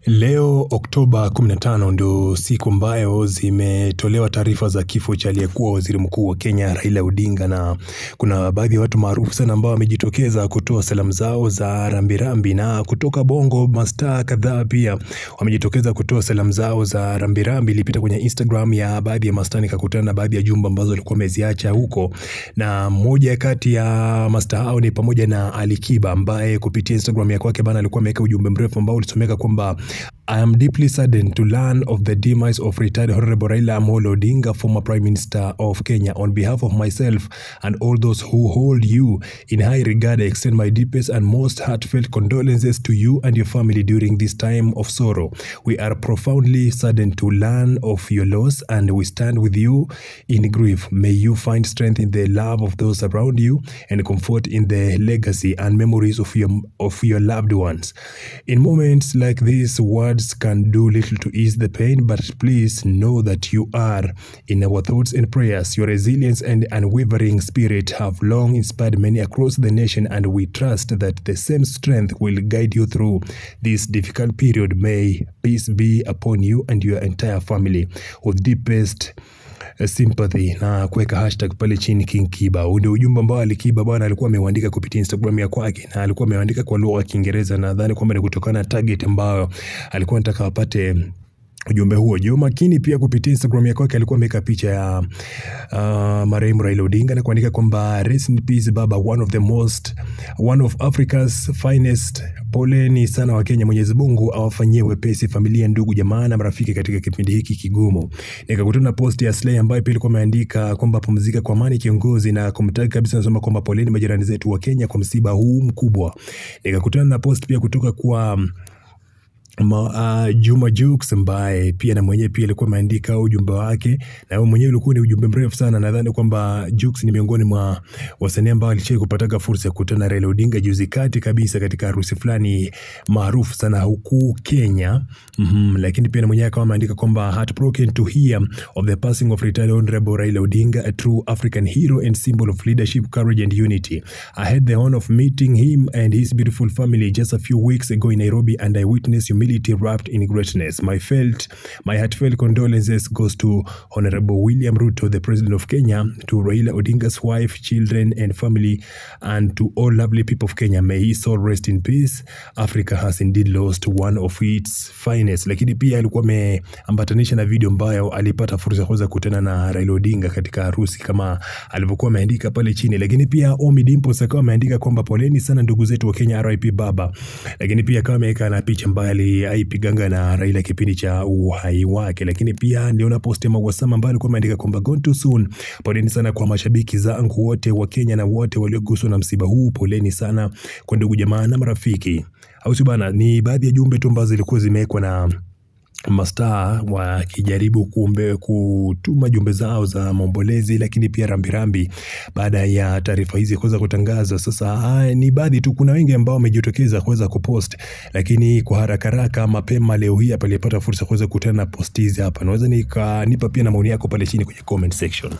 Leo Oktoba 15 ndo siku ambayo zimetolewa taarifa za kifo cha aliyekuwa waziri mkuu wa Kenya Raila Odinga, na kuna baadhi ya watu maarufu sana ambao wamejitokeza kutoa salamu zao za rambirambi, na kutoka Bongo mastaa kadhaa pia wamejitokeza kutoa salamu zao za rambirambi. Ilipita kwenye Instagram ya baadhi ya mastaa nikakutana na baadhi ya jumbe ambazo walikuwa wameziacha huko, na moja kati ya mastaa hao ni pamoja na Ali Kiba ambaye kupitia Instagram ya kwake bana alikuwa ameweka ujumbe mrefu ambao ulisomeka kwamba I am deeply saddened to learn of the demise of retired Honorable Raila Amolo Odinga, former Prime Minister of Kenya. On behalf of myself and all those who hold you in high regard, I extend my deepest and most heartfelt condolences to you and your family during this time of sorrow. We are profoundly saddened to learn of your loss, and we stand with you in grief. May you find strength in the love of those around you and comfort in the legacy and memories of your loved ones. In moments like this, words can do little to ease the pain, but please know that you are in our thoughts and prayers. Your resilience and unwavering spirit have long inspired many across the nation, and we trust that the same strength will guide you through this difficult period. May peace be upon you and your entire family. With deepest sympathy, na kuweka hashtag pale chini King Kiba. Ndio ujumbe ambao Ali Kiba bwana alikuwa ameandika kupitia Instagram ya kwake, na alikuwa ameandika kwa lugha ya Kiingereza. Nadhani kwamba ni kutokana na target ambayo alikuwa anataka wapate ujumbe huo. Joh Makini pia kupitia Instagram ya kwake alikuwa ameweka picha ya marehemu Raila Odinga na kuandika kwamba rest in peace baba, one of Africa's finest. Poleni sana wa Kenya, Mwenyezi Mungu awafanyie wepesi familia, ndugu, jamaa na marafiki katika kipindi hiki kigumu. Nikakutana na post ya Slay ambayo pia ilikuwa imeandika kwamba pumzika kwa amani kiongozi, na kumtaki kabisa nasema kwamba poleni majirani zetu wa Kenya kwa msiba huu mkubwa. Nikakutana na post pia kutoka kwa Juma Jux ambaye pia na mwenyewe pia alikuwa ameandika ujumbe wake, na yeye mwenyewe ulikuwa ni ujumbe mrefu sana. Nadhani kwamba Jux ni miongoni mwa wasanii ambao alicheka kupata fursa ya kukutana na Raila Odinga juzi kati kabisa katika harusi fulani maarufu sana huku Kenya. Lakini pia na mwenyewe akawa ameandika kwamba heartbroken to hear of the passing of retired Honorable Raila Odinga, a true African hero and symbol of leadership, courage and unity. I had the honor of meeting him and his beautiful family just a few weeks ago in Nairobi, and I witnessed humility wrapped in greatness. My heartfelt condolences goes to Honorable William Ruto, the President of Kenya, to Raila Odinga's wife, children and family, and to all lovely people of Kenya. May his soul rest in peace. Africa has indeed lost one of its finest. Lakini pia alikuwa ameambatanisha na video ambayo alipata fursa kuweza kukutana na Raila Odinga katika harusi kama alivyokuwa ameandika pale chini. Lakini pia Ommy Dimpoz akawa ameandika kwamba poleni sana ndugu zetu wa Kenya, RIP baba. Lakini pia akawa ameweka na picha ambayo aipiganga na Raila kipindi cha uhai wake. Lakini pia niliona post ya Magwasama ambayo alikuwa ameandika kwamba gone too soon. Poleni sana kwa mashabiki zangu wote wa Kenya na wote walioguswa na msiba huu. Poleni sana kwa ndugu, jamaa na marafiki. Au si bana, ni baadhi ya jumbe tu ambazo zilikuwa zimewekwa na mastaa wakijaribu kutuma jumbe zao za maombolezi, lakini pia rambirambi baada ya taarifa hizi kuweza kutangazwa. Sasa ni baadhi tu, kuna wengi ambao wamejitokeza kuweza kupost, lakini kwa haraka mapema leo hii hapa nilipata fursa kuweza kukutana na post hizi hapa. Naweza nipa pia na maoni yako pale chini kwenye comment section.